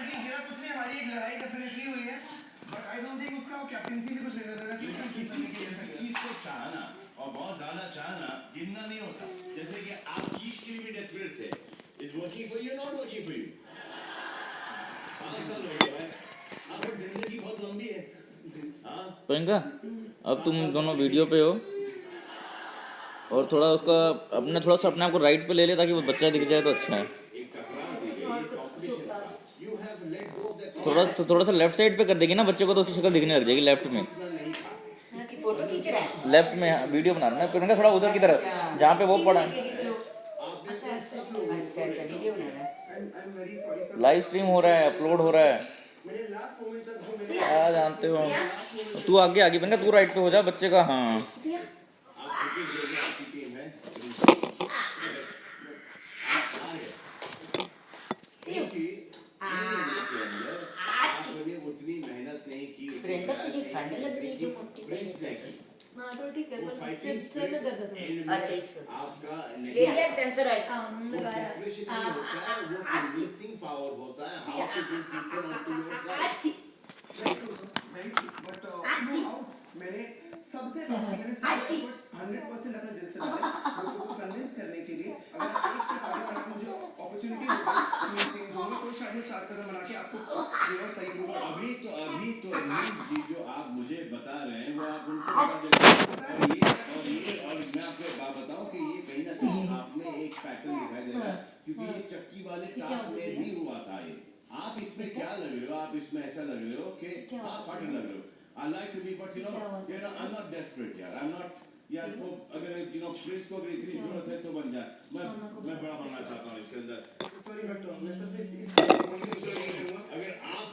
Frankly गिरा कुछ नहीं, हमारी एक लड़ाई डेफिनेटली हुई है, बट आई डोंट थिंक उसका कैप्टनसी से कुछ लेना देना कि किसी चीज को चाहना और बहुत ज्यादा चाहना गिनना नहीं होता। जैसे कि आप चीज के लिए भी डेस्परेट थे, is working for you not working for you. 5 साल हो गए, अब जिंदगी बहुत लंबी है। हाँ प्रियंका, अब तुम दोनों वीडियो पे हो और थोड़ा उसका थोड़ा सा अपने आप को राइट पे ले ले ताकि वो बच्चा दिख जाए तो अच्छा है। एक टकराव थी, ये कॉम्पिटिशन था। You have let go of that. थोड़ा सा लेफ्ट साइड पे कर देगी ना बच्चे को तो उसकी शक्ल दिखने लग जाएगी लेफ्ट में। इसकी फोटो खींच रहा है। लेफ्ट में वीडियो बना रहा है प्रियंका, थोड़ा उधर की तरफ जहाँ पे वो पड़ा है। अच्छा वीडियो बना रहा है। लाइव स्ट्रीम हो रहा है, अपलोड हो रहा है। क्या जानते हो, तू आगे आगे प्रियंका, तू राइट पे हो जा बच्चे का। हाँ उतनी मेहनत नहीं की, प्रियंका तुझे ठंड लग रही है मोटी प्रिंस ने की। हाँ तो ठीक है, वो पर फाइटिंग सिर में दर्द था। अच्छा इसको आपका ले लिया सेंसर ऑयल। वो डेस्परेशन नहीं होता है, वो कन्विंसिंग पावर होता है। How to bring people on to your side. मैंने सबसे मैंने 100% अपने दिल से डाले लोगों को कन्विंस करने के लिए। अगर आप एक स्टेप आगे बढ़ाकर मुझे अपॉर्चुनिटी मिलती है तो शायद मैं 4 कदम बना के आपको सही रूट। अभी तो जी जो आप मुझे बता रहे हैं वो आप उनको बता दें। और मैं आपको एक बात बताऊं कि ये कहीं ना कहीं आप में एक पैटर्न दिखाई दे रहा है, क्योंकि ये चक्की वाले टास्क में भी हुआ था। ये आप इसमें क्या लग रहे हो, आप इसमें ऐसा लग रहे हो कि आप फाटर लग रहे हो। I like to be, but you know, I'm not desperate यार। I'm not यार वो अगर प्रिंस को अगर इतनी जरूरत है तो बन जाए। मैं बड़ा बनना चाहता हूँ इसके अंदर। सॉरी बट मैं सच में अगर आप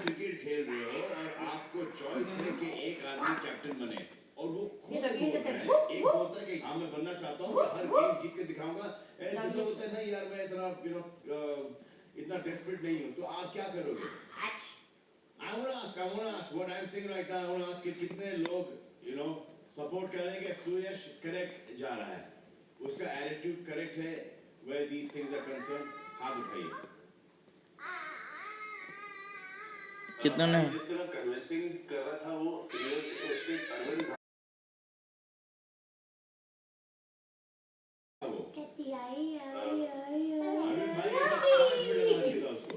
क्रिकेट खेल रहे हो और आपको चॉइस है कि एक आदमी कैप्टन बने और वो खुद बोल रहा है, एक बोलता है कि हाँ मैं बनना चाहता हूँ, हर गेम जीत के दिखाऊंगा। दूसरा बोलता है नहीं यार मैं इतना डेस्परेट नहीं हूँ। तो आप क्या करोगे? I want to ask what I'm saying right now. I want to ask कि कितने लोग सपोर्ट करेंगे सुयश करेक्ट जा रहा है, उसका एटीट्यूड करेक्ट है, where these things are concerned, हाथ उठाइए। कितने ने जिस तरह कन्विंसिंग कर रहा था वो उसके अरविंद भाई का 5 मिनट लगना चाहिए था उसको।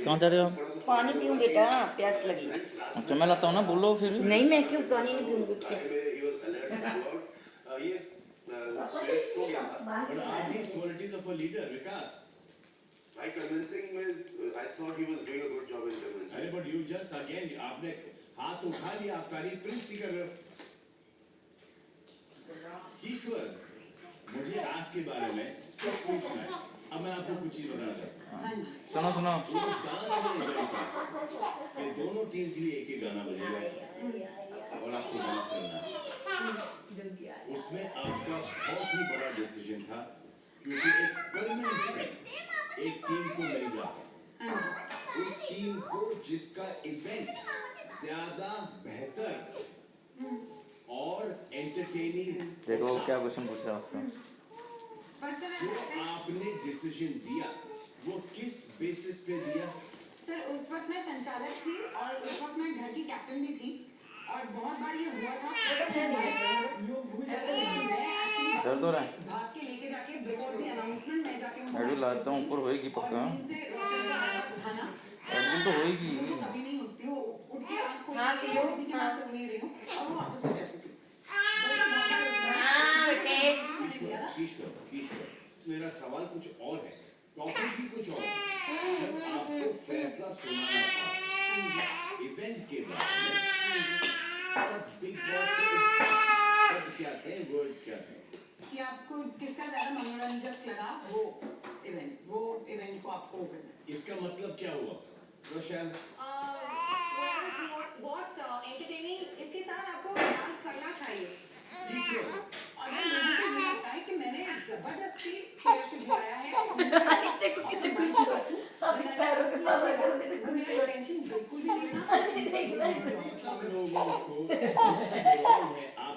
कहाँ जा रहे हो आप? पानी पीऊं बेटा, प्यास लगी। अच्छा मैं लाता हूँ ना, बोलो फिर। नहीं मैं क्यों पानी नहीं पीऊंगी। But are these qualities of a leader, Vikas? By convincing me, I thought he was doing a good job in convincing. अरे but you just again आपने हाथ उठा लिया, आप तारीफ प्रिंस की कर रहे हो। ईश्वर, मुझे आज के बारे में कुछ पूछना है। अब मैं आपको कुछ चीज बताना चाहता हूँ। सुनो डांस में गए पास, ये दोनों टीम के लिए एक गाना बजेगा और आपको डांस करना है। उसमें आपका बहुत ही बड़ा डिसीजन था, क्योंकि एक परमानेंट फ्रेंड एक टीम को मिल जाता, उस टीम को जिसका इवेंट ज्यादा बेहतर और एंटरटेनिंग। देखो क्या क्वेश्चन पूछ रहा है उसका। जो आपने डिसीजन दिया वो किस बेसिस पे दिया? सर उस वक्त मैं संचालक थी और उस वक्त मैं घर की कैप्टन भी थी और बहुत बार ये हुआ था लोग भूल जाते हैं कि मैं दर्द हो रहा है? भाग के लेके जाके बिफोर द अनाउंसमेंट मैं जाके मैं भी लाता हूँ, ऊपर होएगी पक्का। उठाना एडमिन तो होएगी। वो कभी नहीं होती, वो उठ के आँख खोल के होती कि मैं सुन नहीं रही हूँ और वो वापस आ जाती थी। ईश्वर, मेरा सवाल कुछ और है, टॉपिक ही कुछ और है। जब आपको फैसला सुनाना था इवेंट के बारे में, तब बिग बॉस के शब्द क्या थे, वर्ड्स क्या थे? कि आपको किसका ज्यादा मनोरंजक लगा वो इवेंट को आपको करना है। इसका मतलब क्या हुआ रोशन? बहुत एंटरटेनिंग, इसके साथ आपको डांस करना चाहिए। ईश्वर, अगर मुझे तो ये लगता है कि मैंने जबरदस्ती सुयश को जिताया है टेंशन बिल्कुल भी नहीं था। सब लोगों को है, आप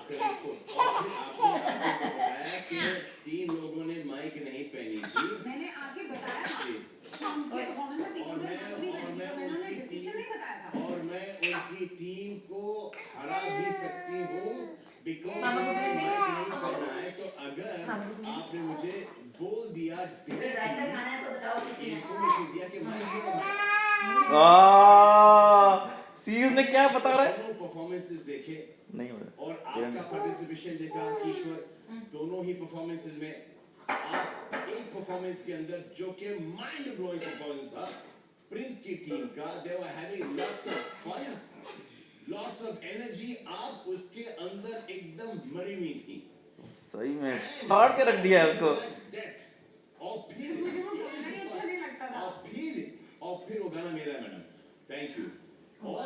सी उसने क्या बता रहा है? दोनों परफॉर्मेंसेस देखे नहीं बता। और आपका पार्टिसिपेशन देखा किशोर, दोनों ही परफॉर्मेंसेस में आप एक परफॉर्मेंस के अंदर जो कि माइंड ब्लोइंग परफॉर्मेंस था प्रिंस की टीम का, they were having lots of fun, lots of energy, आप उसके अंदर एकदम मरी हुई थी, सही में फाड़ के रख दिया है उसको। डेथ। और फिर मुझे वो गाना ही अच्छा नहीं लगता था। और फिर वो गाना मेरा मैडम, थैंक यू। और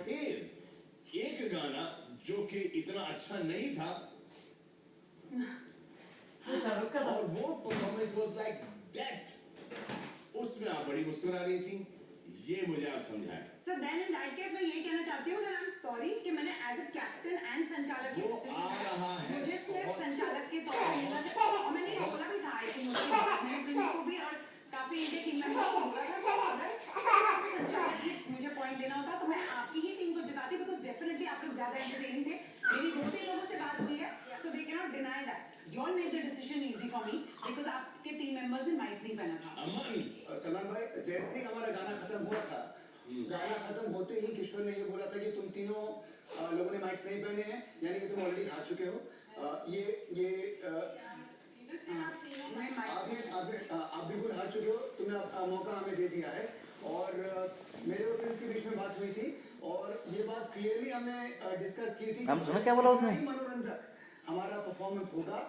फिर एक गाना जो कि इतना अच्छा नहीं था शाहरुख का और वो परफॉर्मेंस वाज लाइक डेथ, उसमें आप बड़ी मुस्कुरा रही थी, ये मुझे आप समझाएं। So then in that case मैं ये कहना चाहती हूँ that I'm sorry कि मैंने as a captain and संचालक वो ये decision आ लिया। रहा है मुझे सिर्फ संचालक के तौर पर लेना चाहिए और मैंने ये बोला भी था I think उसके बाद मैंने प्रिंस को भी और काफी इनके टीम मेंबर्स को बोला था कि अगर संचालक की मुझे पॉइंट लेना होता तो मैं आपकी ही टीम को जिताती बिकॉज डेफिनेटली आप लोग ज्यादा एंटरटेनिंग थे। मेरी 2-3 लोगों से बात हुई है so they cannot deny that. You all made the decision easy for me because आपके टीम मेंबर्स ने माइक नहीं पहना था। अमन सलमान भाई, जैसे ही हमारा गाना खत्म हुआ था, गाना खत्म होते ही किशोर ने ये बोला था कि तुम तीनों लोगों ने माइक्स नहीं पहने हैं, यानी कि तुम ऑलरेडी हार चुके हो। आप बिल्कुल हार चुके हो, तुमने मौका हमें दे दिया है। और मेरे और प्रिंस के बीच में बात हुई थी और ये बात क्लियरली हमने डिस्कस की थी। हम सुना क्या बोला उसने? मनोरंजक हमारा परफॉर्मेंस होगा,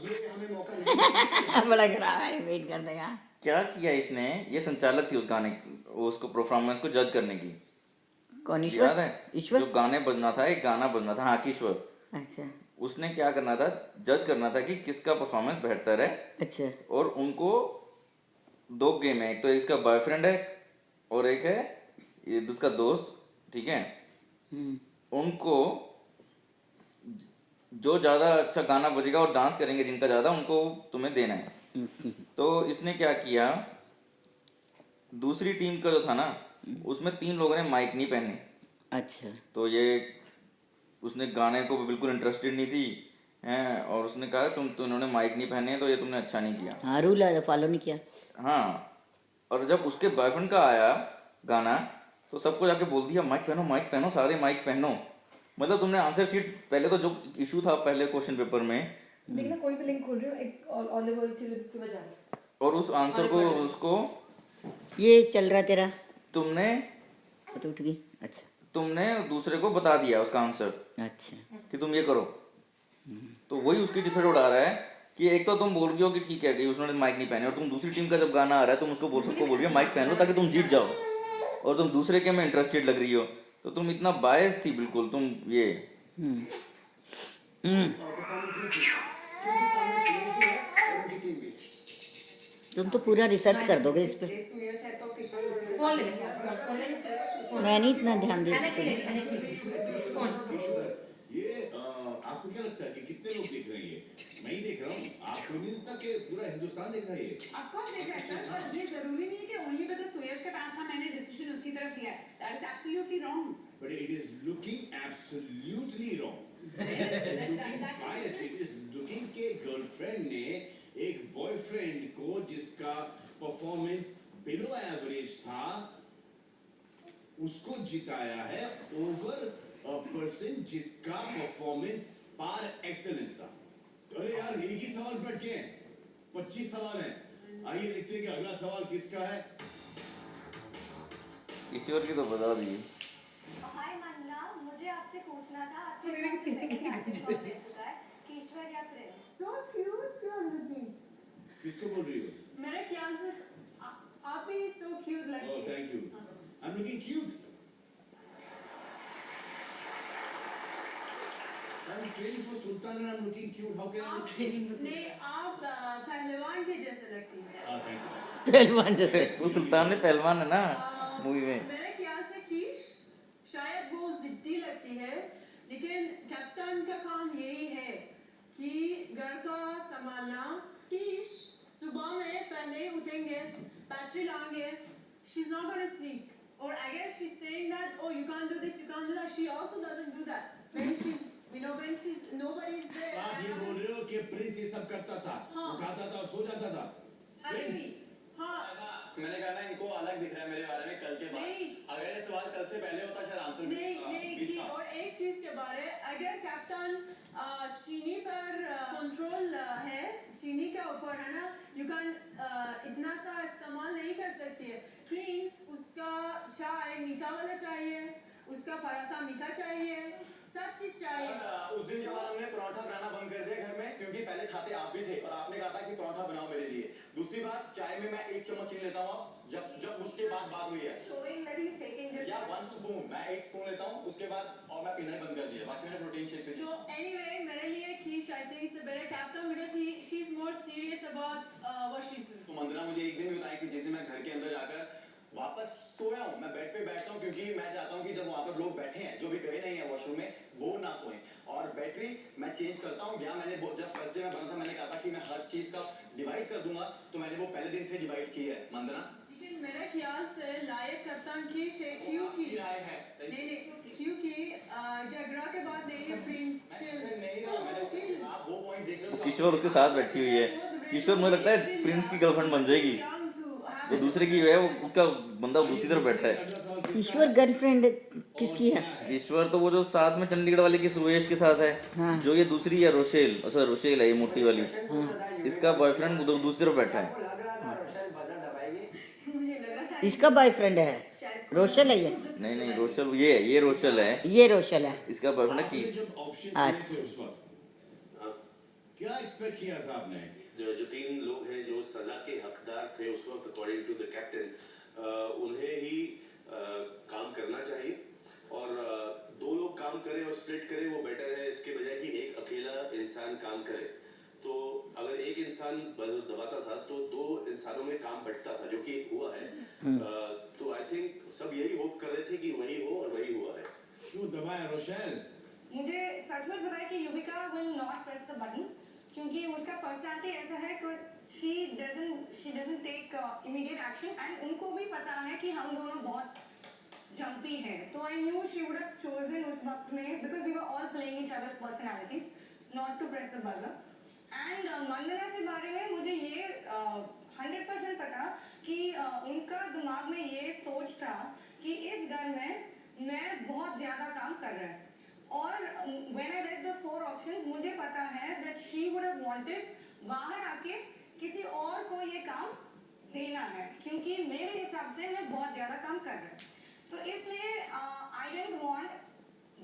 ये हमें मौका नहीं देगा। बड़ा खराब है, वेट कर देगा। क्या किया इसने? ये संचालक थी उस गाने उसको परफॉर्मेंस को जज करने की। कौन याद ईश्वर? है? ईश्वर? जो गाने बजना था, एक गाना बजना था, हाँ किशोर। अच्छा उसने क्या करना था, जज करना था कि किसका परफॉर्मेंस बेहतर है। अच्छा और उनको 2 गेम है, एक तो इसका बॉयफ्रेंड है और एक है ये उसका दोस्त, ठीक है। उनको जो ज़्यादा अच्छा गाना बजेगा और डांस करेंगे जिनका ज़्यादा, उनको तुम्हें देना है। तो इसने क्या किया, दूसरी टीम का जो था ना उसमें 3 लोगों ने माइक नहीं पहने। अच्छा तो ये उसने गाने को बिल्कुल इंटरेस्टेड नहीं थी हैं, और उसने कहा तुम इन्होंने माइक नहीं पहने तो ये तुमने अच्छा नहीं किया। हाँ, रूल फॉलो नहीं किया। हाँ, और जब उसके बॉयफ्रेंड का आया गाना तो सबको जाके बोल दिया माइक पहनो, सारे माइक पहनो। मतलब तुमने आंसर शीट, पहले तो जो इशू था पहले क्वेश्चन पेपर में, देखना कोई भी लिंक खोल रही हो एक ऑलिव ऑयल की बजाय, और उस आंसर को उसको ये चल रहा तेरा तुमने तो उठ गई। अच्छा तुमने दूसरे को बता दिया उसका आंसर अच्छा कि तुम ये करो। तो वही उसकी चिथड़े उड़ा रहा है कि एक तो तुम बोल रही हो कि ठीक है कि उसने माइक नहीं पहने, और तुम दूसरी टीम का जब गाना आ रहा है तुम उसको सबको बोल रही हो माइक पहनो ताकि तुम जीत जाओ, और तुम दूसरे के में इंटरेस्टेड लग रही हो। तो तुम इतना बायस थी बिल्कुल तुम ये। परफॉर्मेंस नहीं थी क्योंकि सामने सुरेश भी है और उनकी टीम भी। तुम तो पूरा रिसर्च कर दोगे इस पे। ये सुयश है तो किशोर उसी फोन ले ले, मैं नहीं इतना ध्यान दे कनेक्ट ले फोन। ये आपको क्या लगता है कि कितने लोग देख रहे हैं? ये मैं ही देख रहा हूँ, आपको नहीं लगता कि पूरा हिंदुस्तान देख रहा है ये? Of course देख रहे हैं सर, पर ये जरूरी नहीं है कि only because सुयश के पास था मैंने डिसीजन उसकी तरफ लिया है। That is absolutely wrong. But it is looking absolutely wrong. That's Bias, it is looking के गर्लफ्रेंड ने एक बॉयफ्रेंड को जिसका परफॉर्मेंस बिलो एवरेज था उसको जिताया है ओवर अ पर्सन जिसका परफॉर्मेंस पार एक्सेलेंस था। अरे यार एक ही सवाल बैठ के हैं, 25 सवाल हैं। आइए देखते हैं कि अगला सवाल किसका है। ईश्वर की तो बता दी। हाय मंगला, मुझे आपसे पूछना था आपके साथ सेकंड कैप्टन कौन रह चुका है, किशोर या Prince? so cute. She was with me. किसको बोल रही हो? मेरे ख्याल से आप भी so cute लगती Oh, हैं। thank you. I'm looking cute. I'm training for Sultan and I'm looking cute. How can I look cute? नहीं, आप पहलवान के जैसे लगती हैं। Ah, thank you. पहलवान जैसे। वो सुल्तान में पहलवान है ना मूवी में। मेरे ख्याल से कीश शायद वो जिद्दी लगती है, लेकिन कैप्टन का काम यही है कि घर का संभालना। कीश सुबह में पहले उठेंगे, बैटरी लाएंगे, she's not gonna sleep. Or I guess she's saying that, oh, you can't do this, you can't do that. She also doesn't do that. When she's, when she's, nobody's there. आप ये बोल रहे हो कि Prince ये सब करता था, हाँ। वो खाता था और सो जाता था। प्रिंस, हाँ, मैंने कहा ना इनको अलग दिख रहा है मेरे बारे में कल के बाद। नहीं। अगर ये सवाल कल से पहले होता शायद आंसर नहीं कि और एक चीज के बारे अगर कैप्टन चीनी पर कंट्रोल है, चीनी के ऊपर है ना, यू कैन इतना सा इस्तेमाल नहीं कर सकती है। प्रिंस उसका चाय मीठा वाला चाहिए, उसका पराठा मीठा चाहिए, सब चीज चाहिए। उस दिन के बाद हमने पराठा बनाना बंद कर दिया घर में, क्योंकि पहले खाते आप भी थे और आपने कहा था कि पराठा बनाओ मेरे लिए। दूसरी बात, चाय में मैं 1 चम्मच चीनी लेता हूँ जब उसके बाद बात हुई है, Showing that he's taking just या 1 स्पून, मैं 1 स्पून लेता हूँ उसके बाद, और मैं पीना ही बंद कर दिया। बाकी मैंने protein shake P So anyway, मेरे लिए कीश I think is a better captain because she's more serious about what she's doing. तो मंदना मुझे एक दिन भी बताया कि जिस दिन मैं घर के अंदर जाकर वापस सोया हूँ, मैं बेड पे बैठता हूँ, क्योंकि मैं चाहता हूँ कि जब वहाँ पर लोग बैठे हैं जो भी गए नहीं है वॉशरूम में, वो ना सोएं। और बैटरी मैं चेंज करता हूँ, या मैंने जब फर्स्ट डे में बना था मैंने कहा था कि मैं हर चीज का डिवाइड कर दूंगा, तो मैंने वो पहले दिन से डिवाइड की है मंदना। लेकिन मेरे ख्याल से लायक कप्तान की क्योंकि राय है नहीं क्योंकि झगड़ा के बाद नहीं है प्रिंस चिल नहीं रहा, मैंने आप वो पॉइंट देख रहे हो। किशोर उसके साथ बैठी हुई है। किशोर मुझे लगता है प्रिंस की गर्लफ्रेंड बन जाएगी। वो दूसरे की है, वो उसका बंदा दूसरी तरफ बैठा है। ईश्वर गर्लफ्रेंड किसकी है? ईश्वर तो वो जो साथ में चंडीगढ़ वाले की सुरेश के साथ है। हाँ। जो ये दूसरी है रोशेल, अच्छा रोशेल है ये मोटी वाली। इसका बॉयफ्रेंड उधर दूसरी तरफ बैठा है। मुझे लगा था इसका बॉयफ्रेंड है रोशल है ये? नहीं रोशल ये रोशल है, ये रोशल है। इसका बॉयफ्रेंड है की। जब ऑप्शन अच्छा। थे उस वक्त क्या एक्सपेक्ट किया था आपने? जो 3 लोग हैं जो सजा के हकदार थे उस वक्त अकॉर्डिंग टू द कैप्टन, उन्हें ही काम करना चाहिए, और 2 लोग काम करें और स्प्लिट करें वो बेटर है इसके बजाय कि एक अकेला इंसान काम करे। तो अगर एक इंसान बजर दबाता था तो 2 इंसानों में काम बंटता था, जो कि हुआ है। तो आई थिंक सब यही होप कर रहे थे कि वही हो, और वही हुआ है। क्यों दबाया रोशेल? मुझे सच में पता है कि Yuvika will not press the button, क्योंकि उसका पर्सनालिटी ऐसा है कि she doesn't take immediate action, and उनको भी पता है कि हम दोनों बहुत जंपी हैं। तो I knew she would have chosen उस वक्त में, because we were all playing each others personalities, not to press the buzzer. And Mandana से बारे में मुझे ये 100% पता कि उनका दिमाग में ये सोच था कि इस घर में मैं बहुत ज़्यादा काम कर रहा है, और when I read the 4 options मुझे पता है that she would have wanted बाहर आके किसी और को ये काम देना है, क्योंकि मेरे हिसाब से मैं बहुत ज़्यादा काम कर रहा हूँ। तो इसलिए I didn't want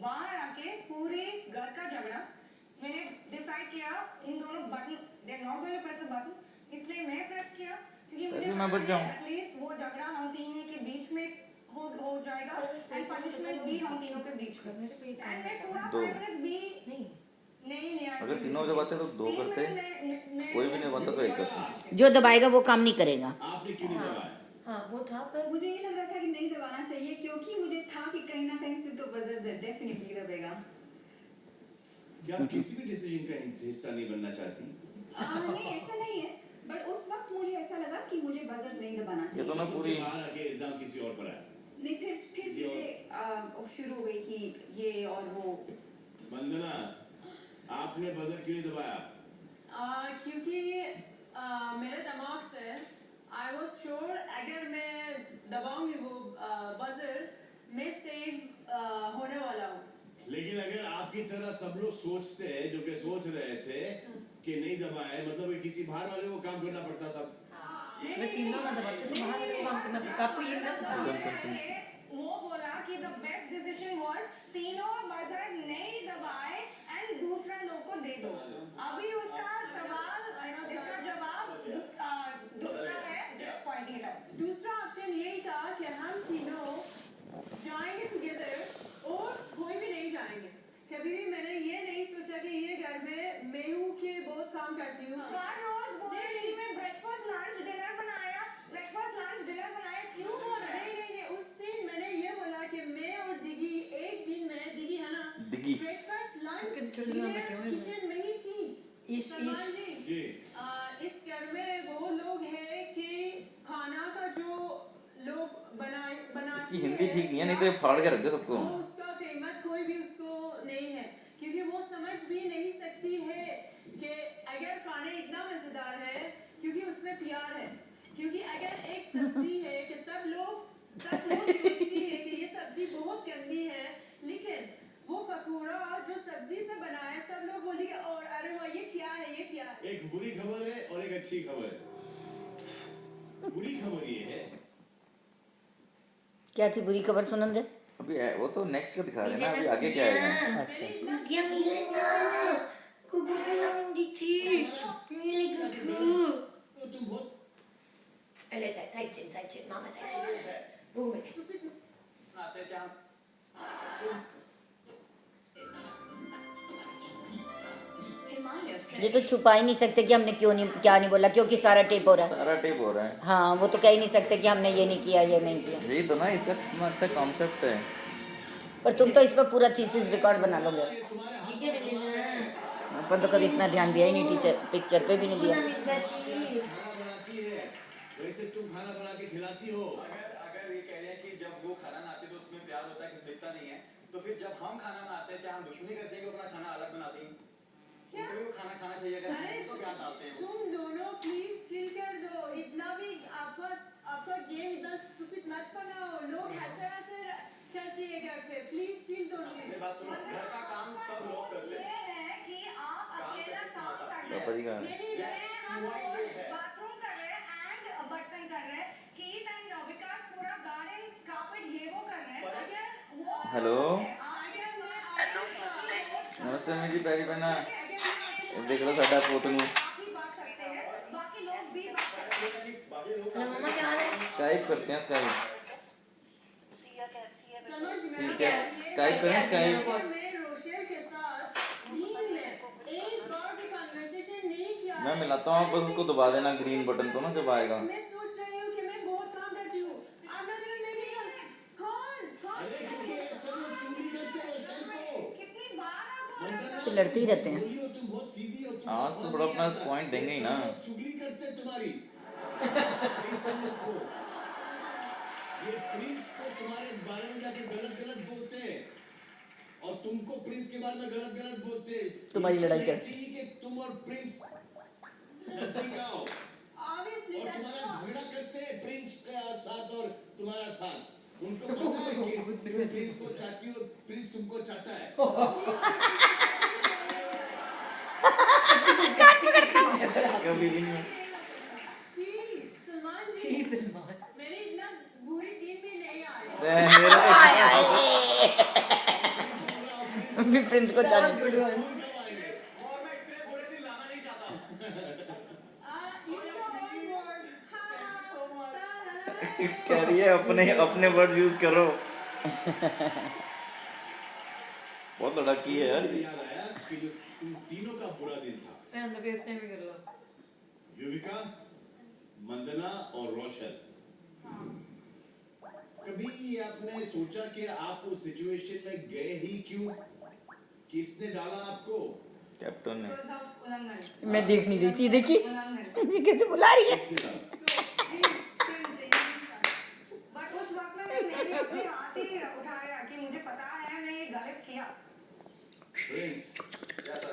बाहर आके पूरे घर का झगड़ा। मैंने डिसाइड किया इन दोनों button they are not going to press the button, इसलिए मैं प्रेस किया, क्योंकि मुझे एटलीस्ट वो झगड़ा हम तीनों के बीच में हो जाएगा, एंड पनिशमेंट भी हम तीनों के बीच में। एंड मैं पूरा 5 मिनट्स भी नहीं लिया। अगर तीनों जब आते तो 2 करते, कोई भी नहीं बनता तो 1 करते। जो दबाएगा वो काम नहीं करेगा। आपने क्यों नहीं दबाया? हाँ वो था, पर मुझे ये लग रहा था कि नहीं दबाना चाहिए, क्योंकि मुझे था कि कहीं ना कहीं से तो बजर डेफिनेटली दबेगा। क्या आप किसी भी डिसीजन का हिस्सा नहीं बनना चाहती? नहीं ऐसा नहीं है, बट उस वक्त मुझे ऐसा लगा कि मुझे बजर नहीं दबाना ये चाहिए। तो ना पूरी बाहर आके इल्जाम किसी और पर आया। नहीं, फिर चीजें शुरू हो गई कि ये और वो। वंदना, आपने बजर क्यों नहीं दबाया? क्योंकि मेरे दिमाग से आई वॉज श्योर अगर मैं दबाऊंगी वो बजर मैं सेव होने वाला हूँ। लेकिन अगर आपकी तरह सब लोग सोचते हैं, जो कि सोच रहे थे कि नहीं दबाए, मतलब कि किसी बाहर वाले को काम करना पड़ता सब। मैं तीनों ना दबाते तो बाहर वाले को काम करना पड़ता। आपको ये ना वो बोला कि द बेस्ट डिसीजन वाज तीनों बजर नहीं दबाए एंड दूसरा लोग को दे दो। अभी उसका सवाल, इसका जवाब दूसरा है, जस्ट पॉइंटिंग इट आउट। दूसरा ऑप्शन यही था कि हम तीनों जाएंगे टुगेदर और कोई भी नहीं जाएंगे। कभी भी मैंने ये नहीं सोचा कि ये घर में मैं हूँ कि बहुत काम करती हूँ। हर रोज बोल रही थी मैं ब्रेकफास्ट लंच डिनर बनाया, क्यों बोल रहे हैं? नहीं, उस दिन मैंने ये बोला कि मैं और दिगी एक दिन में, दिगी है ना, दिगी। ब्रेकफास्ट लंच डिनर किचन में ही थी। सलमान जी, इस घर में वो लोग हैं कि खाना का जो लोग बनाते इसकी हिंदी ठीक नहीं है, नहीं तो ये फाड़ के रख दे सबको। वो उसका कीमत कोई भी उसको नहीं है, क्योंकि वो समझ भी नहीं सकती है कि अगर खाने इतना मजेदार है क्योंकि उसमें प्यार है। क्योंकि अगर एक सब्जी है कि सब लोग सोचती है कि ये सब्जी बहुत गंदी है, लेकिन वो पकौड़ा जो सब्जी से बना है सब लोग बोलेंगे और अरे वाह ये क्या है, ये क्या है। एक बुरी खबर है और एक अच्छी खबर है। बुरी खबर ये है क्या थी बुरी खबर सुनन दे? अभी वो तो नेक्स्ट का दिखा रहे हैं ना, अभी आगे क्या आएगा। अच्छा तुम बहुत आते हैं क्या हम ये तो छुपा ही नहीं सकते कि हमने क्या नहीं बोला, क्योंकि सारा टेप हो रहा है। सारा टेप हो रहा है। हाँ, वो तो कह ही नहीं सकते कि हमने ये नहीं किया, ये नहीं किया। यही तो ना इसका कितना अच्छा कॉन्सेप्ट है। पर तुम तो इस पर पूरा थीसिस रिकॉर्ड बना लोगे। अपन तो कभी इतना ध्यान दिया ही नहीं, टीचर पिक्चर पे भी नहीं दिया। खाना बनाती है, वैसे तुम खाना बना के खिलाती हो। अगर ये कह रहे हैं कि जब वो खाना बनाते तो उसमें प्यार होता है, कुछ दिखता नहीं है, तो फिर जब हम खाना बनाते हैं क्या हम दुश्मनी करते हैं कि अपना खाना अलग बनाते हैं? क्या? तो वो खाना खाना चाहिए अगर अरे तो प्यार डालते हैं। तुम दोनों प्लीज चिल कर दो, इतना भी आपका गेम इतना स्टूपिड मत बनाओ। लोग हंसे करते हैं घर पे, प्लीज चिल मेरी दोनों। बात सुनो, घर का काम सब लोग करते ये हैं। है कि आप अकेला काम कर रहे पापा जी का हैं, बाथरूम कर रहे हैं एंड बर्तन कर रहे हैं, कीथ एंड विकास पूरा गार्डन कार्पेट ये वो कर रहे हैं। अगर वो हेलो अगर नमस्ते मेरी प्यारी बहना, मैं देख लो साडा फोटो नु आप ही बात सकते हैं, बाकी लोग भी बात सकते हैं। बाकी लोग स्काइप करते हैं, स्काइप समझ में ठीक आ है, गया। स्काइप करें स्काइप। अगर मैं रोशेल के साथ दिन में एक बार भी कन्वर्सेशन नहीं किया मैं है, मिलाता हूँ, बस उसको दबा देना ग्रीन बटन को ना, जब आएगा। मैं सोच रही हूँ कि मैं बहुत काम करती हूँ। I'm not even making a- कौन अरे क्योंकि ये सब लोग चुगली करते हो सर को। कितनी बार आप बोल रहे तो लड़ते ही रहते हैं। बोलियो तुम बहुत सीधी हो, तुम आज तो बड़ा अपना पॉइंट देंगे ही ना। चुगली करते हैं तुम्हारी। ये सब लोग को, ये प्रिंस को तुम्हारे बारे में जाके गलत बोलते हैं और तुमको प्रिंस के बारे में गलत बोलते हैं। तुम्हारी लड़ाई नहीं कर। चाहिए कि तुम और प्रिंस नजदीक आओ Obviously, और that's तुम्हारा not- झगड़ा करते हैं प्रिंस के साथ और तुम्हारा साथ। उनको पता है कि तुम प्रिंस को चाहती हो, प्रिंस तुमको चाहता है। कभी भी नहीं। छी, सलमान जी मेरे इतना बुरी दिन भी नहीं आए। अभी प्रिंस को जाने और मैं इतने बुरे दिन लाना नहीं चाहता। कह रही है अपने वर्ड यूज करो। बहुत लड़की है यार। मुझे याद आया कि जो तुम तीनों का बुरा दिन था, युविका, मंदना और रोशन। कभी आपने सोचा कि आप उस सिचुएशन में गए ही क्यों? किसने डाला आपको? कैप्टन ने। Because of उल्लंघन। मैं देख नहीं रही थी, देखी उल्लंघन। ये कैसे बुला रही है। किसने डाला? बट उस वक्त में मैंने अपने हाथ ही उठाया कि मुझे पता है मैं ये गलत किया। प्रिंस, यस सर,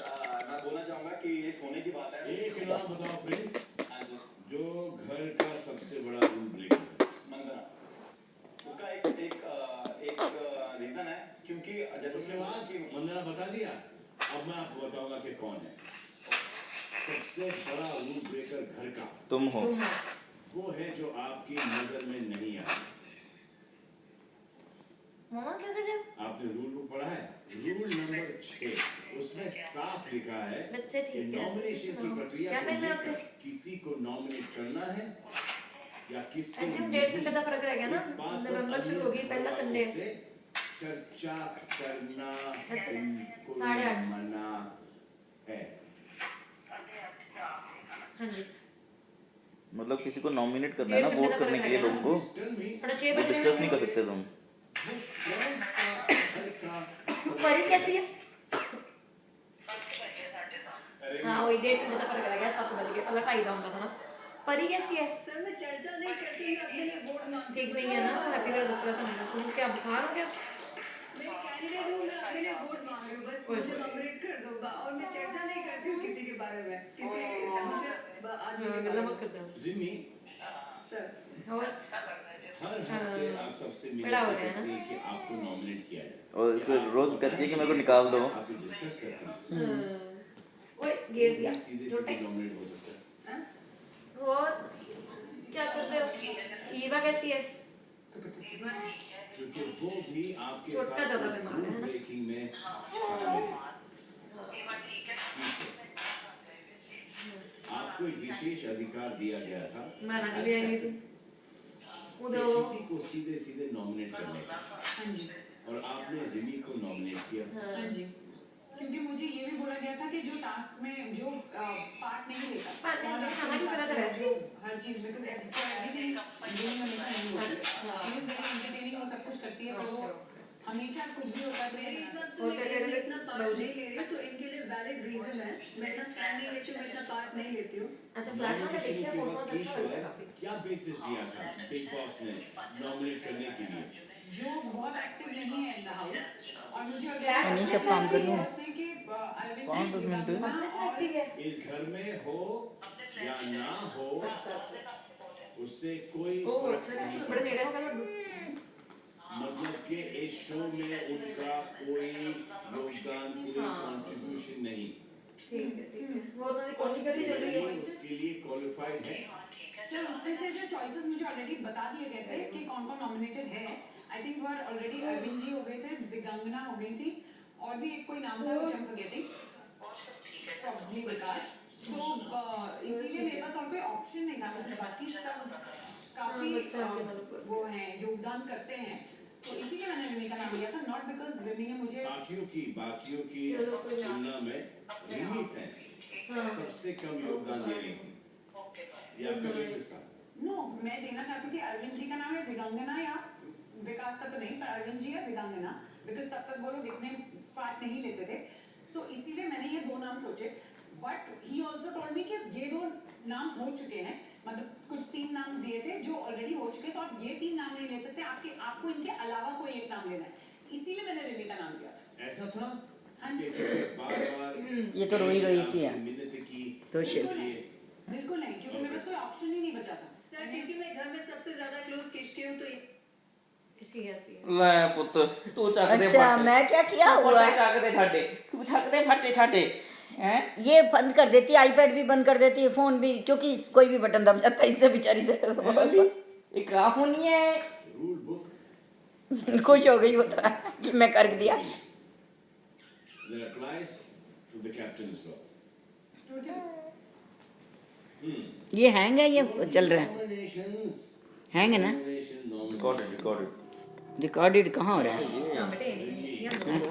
मैं बोलना चाहूंगा कि ये सोने की बात है। एक नाम बताओ प्रिंस, हाँ जी, जो घर का सबसे बड़ा रूल ब्रेकर है। मंदना। उसका एक रीजन है क्योंकि जैसे उसके बाद मंदना बता दिया। अब मैं आपको बताऊंगा कि कौन है सबसे बड़ा रूल ब्रेकर घर का। तुम हो। वो है जो आपकी नजर में नहीं आता। मामा क्या कर रहे हो? आपने रूल बुक पढ़ा है? रूल नंबर 6, उसमें साफ लिखा है बच्चे कि ठीक है। नॉमिनेशन की प्रक्रिया क्या को पहन रहे हो लेकर आपके? किसी को नॉमिनेट करना है या किसको आई थिंक नहीं, 1.5 घंटे का फर्क रह गया ना। इस बात पर नवंबर शुरू अन्य होगी, पहला घरवालों संडे। से चर्चा करना बिल्कुल 8:30। मना है। हाँ जी। मतलब किसी को नॉमिनेट करना है ना, 1.5 वोट घंटे का करने फर्क के लिए रहेगा। लोगों को, Tell me, थोड़ा 6 वो बजे डिस्कस नहीं कर सकते तुम। वो कौन सा घर का परी कैसी है? अरे हाँ वही 1.5 घंटे का फर्क रह गया, 7 बज गए, अलग 2:30 होता था ना। परी कैसी है? सर मैं चर्चा नहीं करती, मैं अपने लिए वोट मांगती ठीक नहीं है ना, हैप्पी बर्थडे दस रहा था मैंने। तुमको क्या बुखार हो गया? मैं कैंडिडेट हूँ, मैं अपने लिए वोट मांग रही हूँ, बस मुझे नॉमिनेट कर दो और मैं चर्चा नहीं करती हूँ किसी के बारे में, किसी दूसरे आदमी के गला बारे मत में। कर दो। जिम्मी, सर और हर हफ्ते आप सबसे बड़ा हो मिलते गया ना। करते हैं कि आपको नॉमिनेट किया जाए, और इसको रोज कहती है कि मेरे को निकाल दो। आप डिस्कस करते हैं, ओए गिर दिया सीधे छोटे सीधे नॉमिनेट हो सकता है। और क्या करते हो ईवा कैसी है क्योंकि वो भी आपके छोटा साथ ज्यादा उस बीमार है रूल ना? ब्रेकिंग में शामिल है। आपको एक विशेष अधिकार दिया गया था महारानी भी आई हुई थी कि उधर किसी को सीधे सीधे नॉमिनेट करने का, हाँ जी और आपने रिमी को नॉमिनेट किया। हाँ जी क्योंकि मुझे ये भी बोला गया था कि जो टास्क में जो पार्ट नहीं लेता पार्ट नहीं और लेता, आपके हमारी हिसाब तरह से तरह जो हर चीज बिकॉज एवरीथिंग दोनों हमेशा नहीं होती शी इज वेरी एंटरटेनिंग और सब कुछ करती है, तो वो हमेशा कुछ भी होता है तो और मेरे क्या कह रहे थे? इतना पार्ट नहीं ले रही तो इनके लिए वैलिड रीजन है। मैं इतना स्टैंड नहीं लेती हूँ, मैं इतना पार्ट नहीं लेती हूँ। अच्छा फ्लैट में नॉमिनेशन देखिए के फोटो वक्त अच्छा लगता है ईश्वर काफी क्या बेसिस दिया था बिग बॉस ने नॉमिनेट करने के लिए? जो बहुत एक्टिव नहीं है इन द हाउस, और मुझे फ्लैट अनीशा काम कर लूं। कि अरविंद 5-10 मिनट है। और इस घर में हो या ना हो, उससे कोई ओ फर्क अच्छा नहीं बड़े पड़ता। नेड़े होगा लड्डू मतलब कि इस शो में उनका कोई योगदान, कोई कंट्रीब्यूशन नहीं, ठीक है वो तो कोचिंग कैसी चल रही वो है उसके लिए क्वालिफाइड है। सर उसमें से जो चॉइसेस मुझे ऑलरेडी बता दिए गए थे कि कौन कौन नॉमिनेटेड है। आई थिंक वो ऑलरेडी अरविंद जी हो गए थे, दिगंगना हो गई थी, और भी एक कोई नाम था which I am forgetting, probably Vikas. तो इसीलिए मेरे पास और कोई ऑप्शन नहीं था, मुझे बाकी सब काफी वो हैं योगदान करते हैं, तो इसीलिए मैंने रिमी का नाम लिया था, नॉट बिकॉज रिमी ने मुझे बाकियों की तुलना में रिमी सेन सबसे कम योगदान दे रही थी। ये आपका बेसिस था? नो, मैं देना चाहती थी अरविंद जी का नाम या दिगंगना, या विकास का तो नहीं पर अरविंद जी या दिगंगना, बिकॉज तब तक वो लोग इतने पार्ट नहीं लेते थे, तो इसीलिए मैंने ये दो नाम सोचे। But he also told me कि ये दो नाम हो चुके हैं, मतलब कुछ 3 नाम दिए थे जो ऑलरेडी हो चुके, तो आप ये 3 नाम नहीं ले सकते, आपको इनके अलावा कोई एक नाम लेना है, इसीलिए मैंने रिमी का नाम लिया था। ऐसा था? हाँ जी। बार-बार ये तो रोई रोई सी है। मिन्नतें की, तो शिट। बिल्कुल नहीं, क्योंकि मेरे पास कोई ऑप्शन ही नहीं बचा था सर क्योंकि मैं घर में सबसे ज्यादा क्लोज किसकी हूँ, तो ऐसी ऐसी ਲੈ ਪੁੱਤ ਤੂੰ ਚੱਕਦੇ अच्छा मैं क्या किया हुआ ਫੱਟੇ ਚੱਕਦੇ ਛੱਡੇ, ਤੂੰ ਚੱਕਦੇ ਫੱਟੇ ਛੱਡੇ हैं? ये बंद कर देती है, आईपैड भी बंद कर देती है, फोन भी, क्योंकि कोई भी बटन दब जाता है इससे बेचारी से ये कहाँ होनी है? रूल बुक खुश हो गई होता है कि मैं कर दिया। that applies to the captain as well. ये हैंग है, ये चल रहा है, Nominations. हैंग है ना, Nomination. Recorded. रिकॉर्डेड कहाँ हो रहा है? बेटे ये नहीं